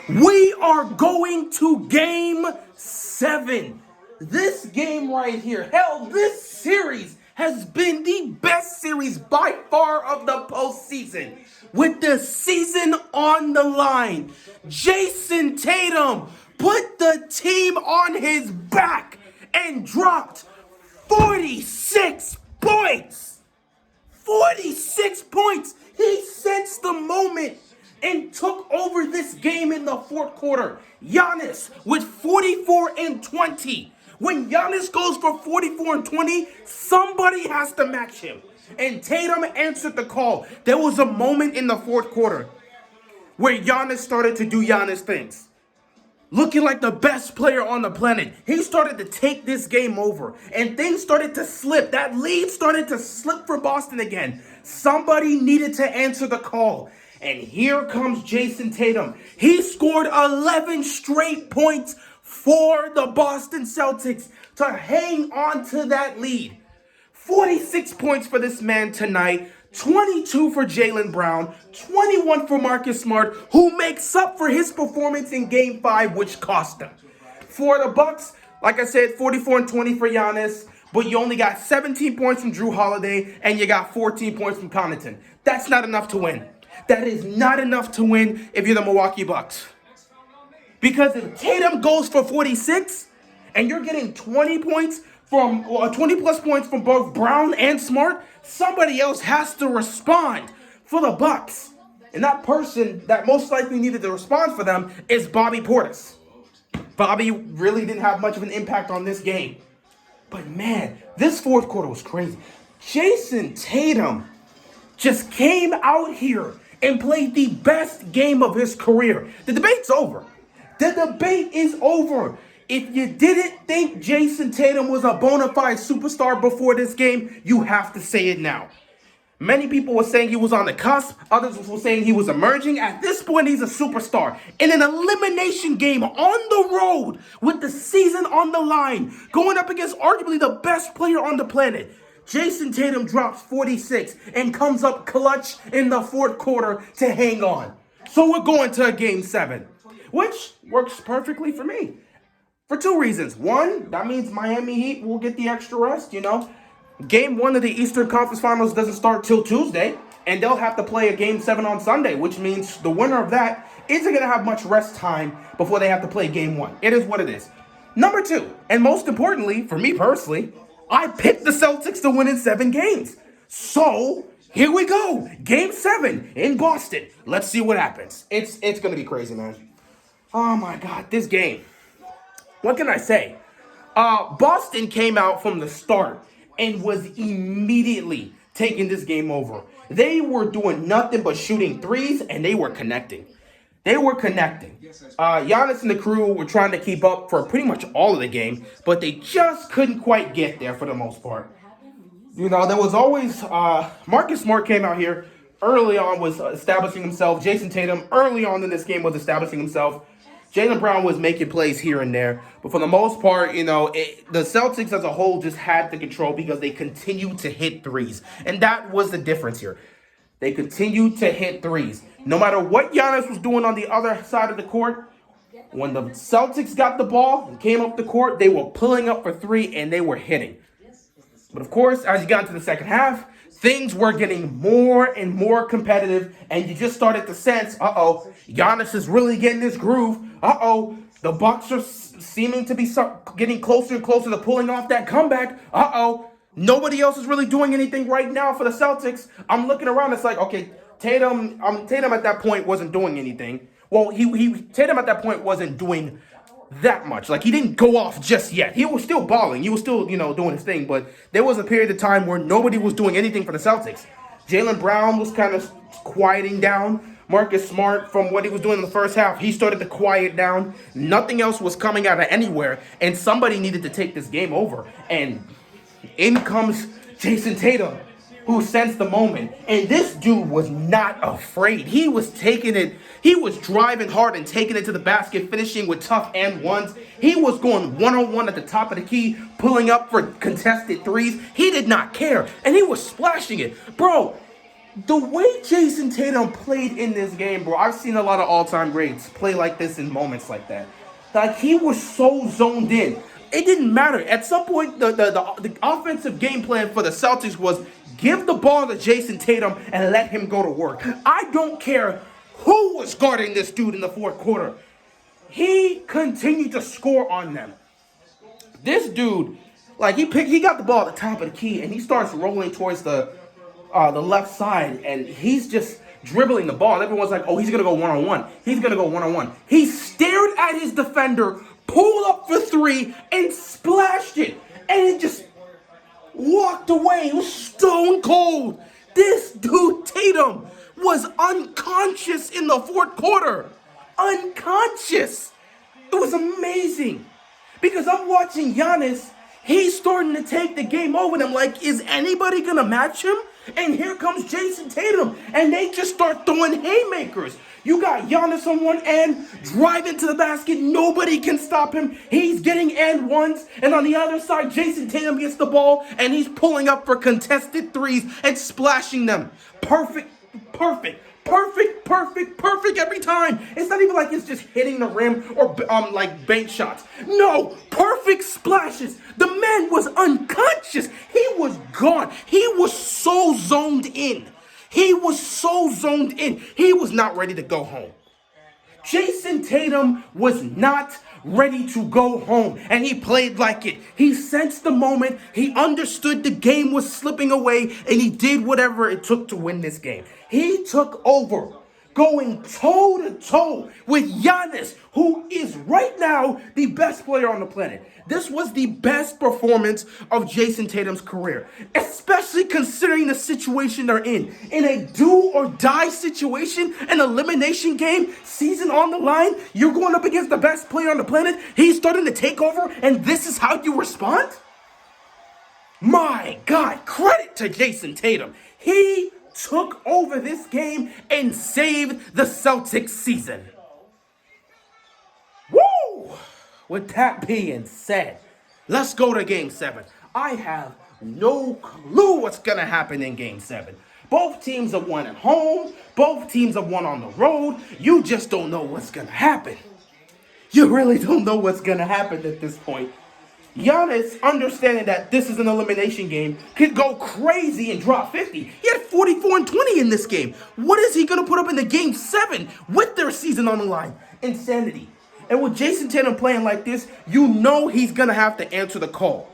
We are going to game 7. This game right here, hell, this series has been the best series by far of the postseason. With the season on the line, Jayson Tatum put the team on his back and dropped 46 points. 46 points. He sensed the moment and took over this game in the fourth quarter. Giannis with 44 and 20. When Giannis goes for 44 and 20, somebody has to match him. And Tatum answered the call. There was a moment in the fourth quarter where Giannis started to do Giannis things. Looking like the best player on the planet. He started to take this game over. And things started to slip. That lead started to slip for Boston again. Somebody needed to answer the call. And here comes Jayson Tatum. He scored 11 straight points for the Boston Celtics to hang on to that lead. 46 points for this man tonight. 22 for Jaylen Brown, 21 for Marcus Smart, who makes up for his performance in Game 5, which cost them. For the Bucks, like I said, 44 and 20 for Giannis, but you only got 17 points from Jrue Holiday, and you got 14 points from Connaughton. That's not enough to win. That is not enough to win if you're the Milwaukee Bucks. Because if Tatum goes for 46, and you're getting 20 points from 20 plus points from both Brown and Smart, somebody else has to respond for the Bucks. And that person that most likely needed to respond for them is Bobby Portis. Bobby really didn't have much of an impact on this game. But man, this fourth quarter was crazy. Jayson Tatum just came out here and played the best game of his career. The debate's over. The debate is over. If you didn't think Jayson Tatum was a bona fide superstar before this game, you have to say it now. Many people were saying he was on the cusp. Others were saying he was emerging. At this point, he's a superstar. In an elimination game on the road with the season on the line, going up against arguably the best player on the planet, Jayson Tatum drops 46 and comes up clutch in the fourth quarter to hang on. So we're going to a Game 7, which works perfectly for me. For two reasons. One, that means Miami Heat will get the extra rest, Game 1 of the Eastern Conference Finals doesn't start till Tuesday, and they'll have to play a Game 7 on Sunday, which means the winner of that isn't going to have much rest time before they have to play Game 1. It is what it is. Number 2, and most importantly, for me personally, I picked the Celtics to win in 7 games. So, here we go. Game 7 in Boston. Let's see what happens. It's going to be crazy, man. Oh my God, this game. What can I say? Boston came out from the start and was immediately taking this game over. They were doing nothing but shooting threes, and they were connecting. Giannis and the crew were trying to keep up for pretty much all of the game, but they just couldn't quite get there for the most part. There was always Marcus Smart came out here early on, was establishing himself. Jayson Tatum early on in this game was establishing himself. Jaylen Brown was making plays here and there. But for the most part, the Celtics as a whole just had the control because they continued to hit threes. And that was the difference here. They continued to hit threes. No matter what Giannis was doing on the other side of the court, when the Celtics got the ball and came up the court, they were pulling up for 3 and they were hitting. But of course, as you got into the second half, things were getting more and more competitive, and you just started to sense, Giannis is really getting this groove. The Bucks are seeming to be getting closer and closer to pulling off that comeback. Nobody else is really doing anything right now for the Celtics. I'm looking around, it's like, okay, Tatum at that point wasn't doing anything. Well, Tatum at that point wasn't doing that much. Like, he didn't go off just yet. He was still balling. He was still, doing his thing. But there was a period of time where nobody was doing anything for the Celtics. Jaylen Brown was kind of quieting down. Marcus Smart, from what he was doing in the first half, he started to quiet down. Nothing else was coming out of anywhere. And somebody needed to take this game over. And in comes Jayson Tatum, who sensed the moment. And this dude was not afraid. He was taking it. He was driving hard and taking it to the basket, finishing with tough and ones. He was going one-on-one at the top of the key, pulling up for contested threes. He did not care. And he was splashing it. Bro, The way Jayson Tatum played in this game, bro, I've seen a lot of all-time greats play like this in moments like that. Like, he was so zoned in. It didn't matter. At some point, the offensive game plan for the Celtics was give the ball to Jayson Tatum and let him go to work. I don't care who was guarding this dude in the fourth quarter. He continued to score on them. This dude, like, he got the ball at the top of the key and he starts rolling towards the left side, and he's just dribbling the ball. And everyone's like, oh, he's going to go one-on-one. He's going to go one-on-one. He stared at his defender, pulled up for three, and splashed it. And it just walked away. It was stone cold. This dude, Tatum, was unconscious in the fourth quarter. Unconscious. It was amazing. Because I'm watching Giannis. He's starting to take the game over, and I'm like, is anybody going to match him? And here comes Jayson Tatum, and they just start throwing haymakers. You got Giannis on one end, driving to the basket. Nobody can stop him. He's getting and ones. And on the other side, Jayson Tatum gets the ball, and he's pulling up for contested threes and splashing them. Perfect every time. It's not even like it's just hitting the rim or like bank shots. No, perfect splashes. The man was unconscious. He was gone. He was so zoned in. He was not ready to go home. Jayson Tatum was not ready to go home, and he played like it. He sensed the moment, he understood the game was slipping away, and he did whatever it took to win this game. He took over, going toe-to-toe with Giannis, who is right now the best player on the planet. This was the best performance of Jayson Tatum's career, especially considering the situation they're in. In a do-or-die situation, an elimination game, season on the line, you're going up against the best player on the planet, he's starting to take over, and this is how you respond? My God, credit to Jayson Tatum. He took over this game and saved the Celtics season. Woo! With that being said, let's go to Game 7. I have no clue what's going to happen in Game 7. Both teams have won at home. Both teams have won on the road. You just don't know what's going to happen. You really don't know what's going to happen at this point. Giannis, understanding that this is an elimination game, could go crazy and drop 50. He had 44 and 20 in this game. What is he going to put up in the Game 7 with their season on the line? Insanity. And with Jayson Tatum playing like this, you know he's going to have to answer the call.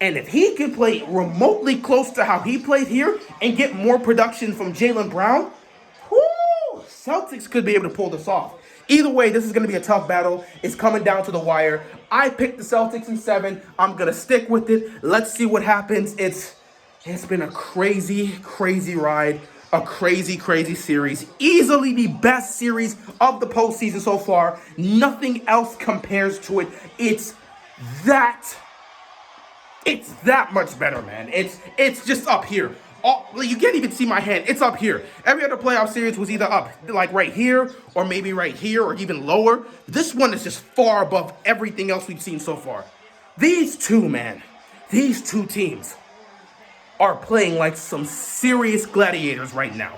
And if he can play remotely close to how he played here and get more production from Jaylen Brown, whoo, Celtics could be able to pull this off. Either way, this is going to be a tough battle. It's coming down to the wire. I picked the Celtics in 7. I'm going to stick with it. Let's see what happens. It's been a crazy ride. A crazy series. Easily the best series of the postseason so far. Nothing else compares to it. It's that much better, man. It's just up here. You can't even see my hand. It's up here. Every other playoff series was either up, like right here, or maybe right here, or even lower. This one is just far above everything else we've seen so far. These two teams are playing like some serious gladiators right now.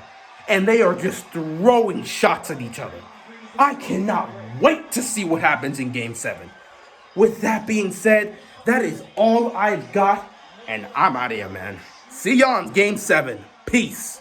And they are just throwing shots at each other. I cannot wait to see what happens in Game 7. With that being said, that is all I've got, and I'm out of here, man. See y'all in Game 7. Peace.